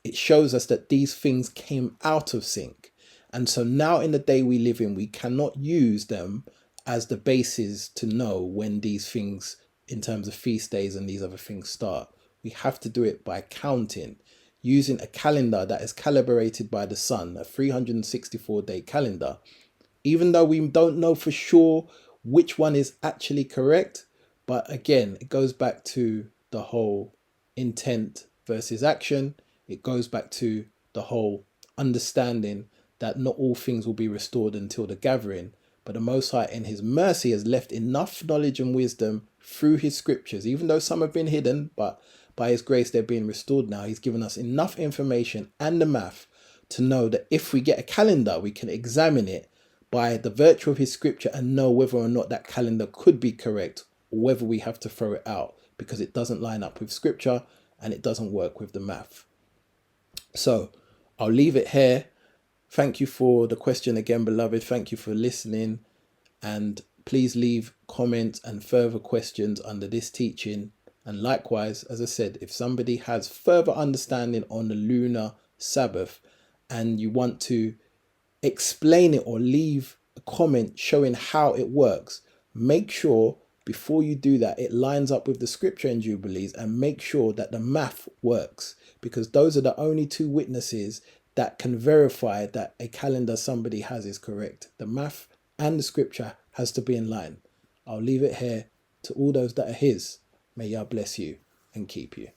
it shows us that these things came out of sync. And so now in the day we live in, we cannot use them as the basis to know when these things, in terms of feast days and these other things, start. We have to do it by counting, using a calendar that is calibrated by the sun, a 364-day calendar. Even though we don't know for sure which one is actually correct, but again, it goes back to the whole intent versus action. It goes back to the whole understanding that not all things will be restored until the gathering, but the Most High in his mercy has left enough knowledge and wisdom through his scriptures, even though some have been hidden, but by his grace they're being restored now. He's given us enough information and the math to know that if we get a calendar, we can examine it by the virtue of his scripture and know whether or not that calendar could be correct, or whether we have to throw it out because it doesn't line up with scripture and it doesn't work with the math. So I'll leave it here. Thank you for the question again, beloved. Thank you for listening. And please leave comments and further questions under this teaching. And likewise, as I said, if somebody has further understanding on the lunar Sabbath and you want to explain it or leave a comment showing how it works, make sure before you do that it lines up with the scripture in Jubilees, and make sure that the math works, because those are the only two witnesses that can verify that a calendar somebody has is correct. The math and the scripture has to be in line. I'll leave it here. To all those that are his, may Yah bless you and keep you.